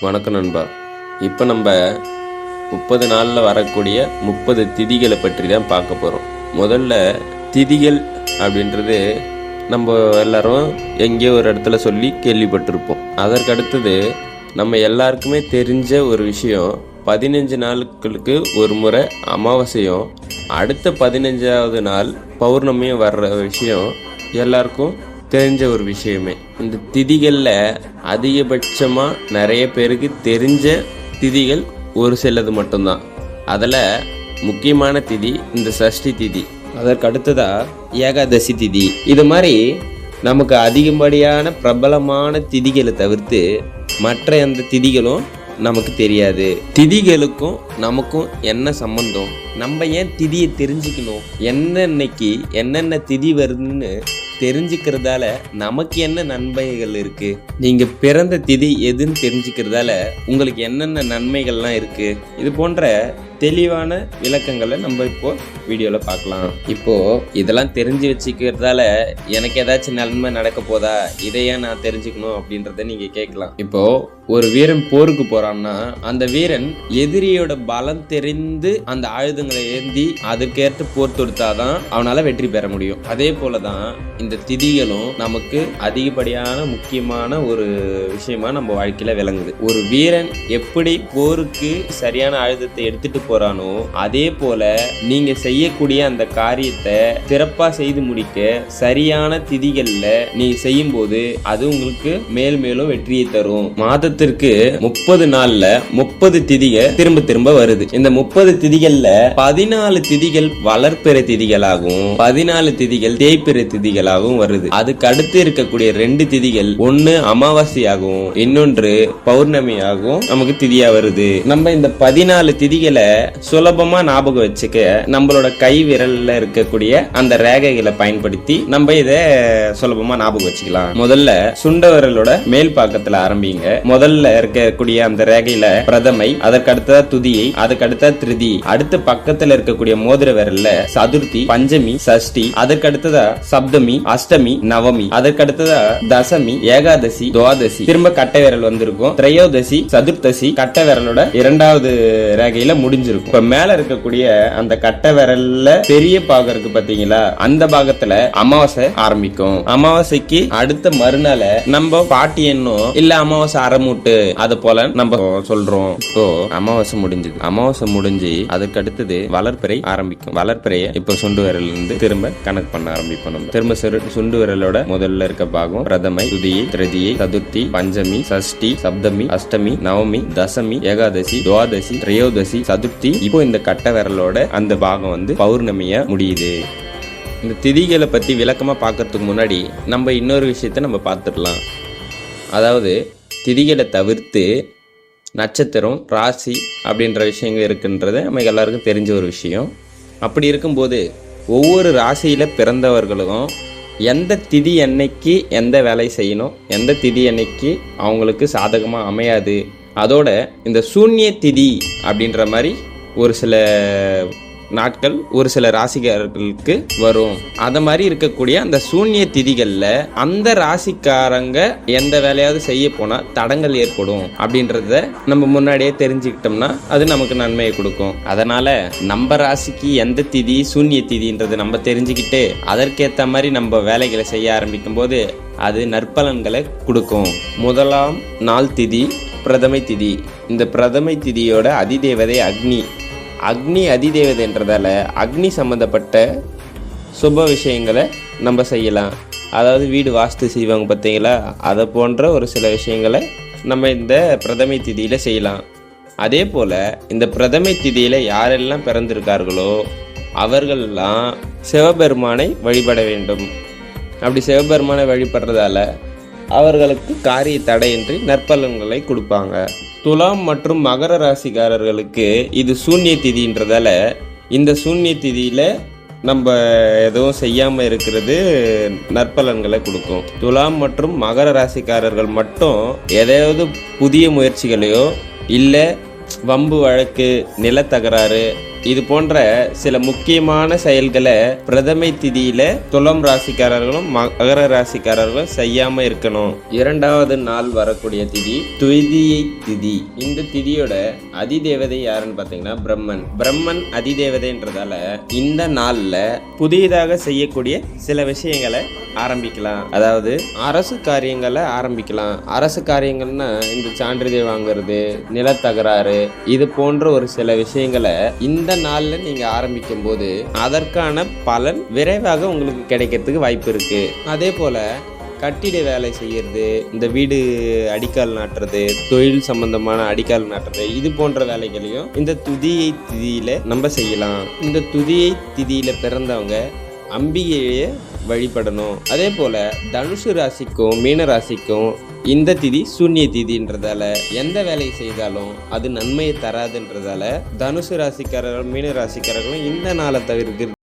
வணக்கம் நண்பா. இப்போ நம்ம 30 நாளில் வரக்கூடிய 30 திதிகளை பற்றி தான் பார்க்க போகிறோம். முதல்ல திதிகள் அப்படின்றது நம்ம எல்லாரும் எங்கேயோ ஒரு இடத்துல சொல்லி கேள்விப்பட்டிருப்போம். அதற்கு அடுத்தது நம்ம எல்லாருக்குமே தெரிஞ்ச ஒரு விஷயம், 15 நாட்களுக்கு ஒரு முறை அமாவாசையும் அடுத்த 15வது நாள் பௌர்ணமியும் வர்ற விஷயம் எல்லாருக்கும் தெரிஞ்ச ஒரு விஷயமே. இந்த திதிகளில் அதிகபட்சமாக நிறைய பேருக்கு தெரிஞ்ச திதிகள் ஒரு சிலது மட்டும்தான். அதில் முக்கியமான திதி இந்த சஷ்டி திதி, அதற்கு அடுத்ததா ஏகாதசி திதி. இது மாதிரி நமக்கு அதிகப்படியான பிரபலமான திதிகளை தவிர்த்து மற்ற எந்த திதிகளும் நமக்கு தெரியாது. திதிகளுக்கும் நமக்கும் என்ன சம்பந்தம்? நம்ம ஏன் திதியை தெரிஞ்சுக்கணும்? என்னென்ன திதி வருதுன்னு தெரிஞ்சுக்கிறதால நமக்கு என்ன நன்மைகள் இருக்கு? நீங்க பிறந்த திதி எதுன்னு தெரிஞ்சுக்கிறதால உங்களுக்கு என்னென்ன நன்மைகள்லாம் இருக்கு? இது போன்ற தெளிவான விளக்கங்களை நம்ம இப்போ வீடியோல பார்க்கலாம். இப்போ இதெல்லாம் தெரிஞ்சு வச்சுக்கிறதால எனக்கு ஏதாச்சும் நன்மை நடக்க போதா, இதையே நான் தெரிஞ்சுக்கணும் அப்படின்றத நீங்க கேட்கலாம். இப்போ ஒரு வீரன் போருக்கு போறான்னா அந்த வீரன் எதிரியோட பலம் தெரிந்து அந்த ஆயுதங்களை ஏந்தி அதற்கேற்ற போர் தொடுத்தாதான் அவனால வெற்றி பெற முடியும். அதே போலதான் இந்த திதிகளும் நமக்கு அதிகப்படியான முக்கியமான ஒரு விஷயமா நம்ம வாழ்க்கையில விளங்குது. ஒரு வீரன் எப்படி போருக்கு சரியான ஆயுதத்தை எடுத்துட்டு போறானோ அதே போல நீங்க செய்யக்கூடிய அந்த காரியத்தை சிறப்பா செய்து முடிக்க சரியான திதிகள்ல நீ செய்யும் போது அது உங்களுக்கு மேல் மேலும் வெற்றியை தரும். மாதத்திற்கு 30 நாள்ல 30 திதிகள் திரும்ப வருது. இந்த 30 திதிகள்ல 14 திதிகள் வளர்ப்பிற திதிகளாகவும் 14 திதிகள் தேய்பிற திதிகளாகவும் வருது. அதுக்கு அடுத்து இருக்கக்கூடிய 2 திதிகள், ஒன்னு அமாவாசையாகவும் இன்னொன்று பௌர்ணமியாகவும் நமக்கு திதியா வருது. நம்ம இந்த 14 திதிகளை சுலபமா ஞாபகம் வச்சுக்க நம்மளோட கை விரல்ல இருக்கக்கூடிய அந்த ரேகைகளை பயன்படுத்தி நம்ம இத சுலபமா ஞாபகம் வச்சுக்கலாம். முதல்ல சுண்ட விரலோட மேல் பாக்கத்துல ஆரம்பிங்க. முதல்ல இருக்கக்கூடிய அந்த ரேகையில பிரதமை, அதற்கு அடுத்ததா துதியை, அதுக்கு அடுத்த திருதி, அடுத்த பக்கத்துல இருக்கக்கூடிய மோதிர விரல்ல சதுர்த்தி, பஞ்சமி, சஷ்டி, அதற்கு அடுத்ததா சப்தமி, அஷ்டமி, நவமி, அதற்கு அடுத்ததா தசமி, ஏகாதசி, துவாதசி, திரும்ப கட்டை விரல் வந்திருக்கும், திரையோதசி, சதுர்த்தசி கட்டை விரலோட 2வது ரேகையில முடிஞ்சிருக்கும். இப்ப மேல இருக்கக்கூடிய அந்த கட்டை விரல்ல பெரிய பாகம் இருக்கு பாத்தீங்களா, அந்த பாகத்துல அமாவாசை ஆரம்பிக்கும். அமாவாசைக்கு அடுத்த மறுநாள நம்ம பாட்டி எண்ணும் இல்ல அமாவாசை அறமூட்டு அது போல நம்ம சொல்றோம். இப்போ அமாவாசை முடிஞ்சது, அமாவாசை முடிஞ்சு அதுக்கு அடுத்தது வளர்ப்பிறை ஆரம்பிக்கும். வளர்ப்பிறைய இப்ப சுண்டு விரல் இருந்து திரும்ப கணக்கு பண்ண ஆரம்பிப்போம். நம்ம திரும்ப சுண்டு விரலோட முதல்ல இருக்க பாகம் பிரதமை, துதியை, திருதியை, சதுர்த்தி, பஞ்சமி, சஷ்டி, சப்தமி, அஷ்டமி, நவமி, தசமி, ஏகாதசி, துவாதசி, திரையோதசி, சதுர்த்தி. இப்போ இந்த கட்டை விரலோட அந்த பாகம் வந்து பௌர்ணமியா முடியுது. இந்த திதிகளை பத்தி விளக்கமா பார்க்கறதுக்கு முன்னாடி நம்ம இன்னொரு விஷயத்த நம்ம பார்த்துடலாம். அதாவது திதிகளை தவிர்த்து நட்சத்திரம், ராசி அப்படின்ற விஷயங்கள் இருக்குன்றது நம்ம எல்லாருக்கும் தெரிஞ்ச ஒரு விஷயம். அப்படி இருக்கும்போது ஒவ்வொரு ராசியில பிறந்தவர்களும் எந்த திதி அன்னைக்கு எந்த வேலை செய்யணும், எந்த திதி அன்னைக்கு அவங்களுக்கு சாதகமா அமையாது, அதோட இந்த சூன்ய திதி அப்படின்ற மாதிரி ஒரு சில நாட்கள் ஒரு சில ராசிக்காரர்களுக்கு வரும். அத மாதிரி இருக்கக்கூடிய அந்த சூன்ய திதிகள்ல அந்த ராசிக்காரங்க எந்த வேலையாவது செய்ய போனா தடங்கள் ஏற்படும் அப்படின்றத நம்ம முன்னாடியே தெரிஞ்சுக்கிட்டோம்னா அது நமக்கு நன்மையை கொடுக்கும். அதனால நம்ம ராசிக்கு எந்த திதி சூன்ய திதின்றது நம்ம தெரிஞ்சுக்கிட்டு அதற்கேற்ற மாதிரி நம்ம வேலைகளை செய்ய ஆரம்பிக்கும் போது அது நற்பலன்களை கொடுக்கும். முதலாம் நாள் திதி பிரதமை திதி. இந்த பிரதமை திதியோட அதிதேவதை அக்னி அதிதேவதைன்றதால அக்னி சம்பந்தப்பட்ட சுப விஷயங்களை நம்ம செய்யலாம். அதாவது வீடு வாஸ்து செய்வாங்க பார்த்தீங்களா, அதை போன்ற ஒரு சில விஷயங்களை நம்ம இந்த பிரதமை திதியில செய்யலாம். அதே போல இந்த பிரதமை திதியில யாரெல்லாம் பிறந்திருக்கார்களோ அவர்கள்லாம் சிவபெருமானை வழிபட வேண்டும். அப்படி சிவபெருமானை வழிபடுறதால அவர்களுக்கு காரிய தடையின்றி நற்பலன்களை கொடுப்பாங்க. துலாம் மற்றும் மகர ராசிக்காரர்களுக்கு இது சூன்ய திதின்றதால இந்த சூன்ய திதியில நம்ம எதுவும் செய்யாம இருக்கிறது நற்பலன்களை கொடுக்கும். துலாம் மற்றும் மகர ராசிக்காரர்கள் மட்டும் ஏதாவது புதிய முயற்சிகளையோ இல்ல வம்பு வழக்கு, நிலத்தகராறு இது போன்ற சில முக்கியமான செயல்களை பிரதமை திதியில துலாம் ராசிக்காரர்களும் மகர ராசிக்காரர்களும் செய்யாம இருக்கணும். இரண்டாவது நாள் வரக்கூடிய திதி துவிதியை திதி. இந்த திதியோட அதிதேவதை யாருன்னு பாத்தீங்கன்னா பிரம்மன் அதிதேவதைன்றதால இந்த நாள்ல புதியதாக செய்யக்கூடிய சில விஷயங்களை ஆரம்பிக்கலாம். அதாவது அரசு காரியங்களை ஆரம்பிக்கலாம். அரசு காரியங்கள்னா இந்த சான்றிதழ் வாங்குறது, நிலத்தகராறு, இது போன்ற ஒரு சில விஷயங்களை இந்த நாள்ல நீங்க ஆரம்பிக்கும் போது அதற்கான பலன் விரைவாக உங்களுக்கு கிடைக்கிறதுக்கு வாய்ப்பு இருக்கு. அதே போல கட்டிட வேலை செய்யறது, இந்த வீடு அடிக்கால் நாட்டுறது, தொழில் சம்பந்தமான அடிக்கால் நாட்டுறது, இது போன்ற வேலைகளையும் இந்த துதியை திதியில நம்ம செய்யலாம். இந்த துதியை திதியில பிறந்தவங்க அம்பிகையை வழிபடணும். அதே போல தனுசு ராசிக்கும் மீன ராசிக்கும் இந்த திதி சூன்ய திதின்றதால எந்த வேலையை செய்தாலும் அது நன்மையை தராதுன்றதால தனுசு ராசிக்காரர்கள் மீன ராசிக்காரர்களும் இந்த நாளை தவிர்க்கிறது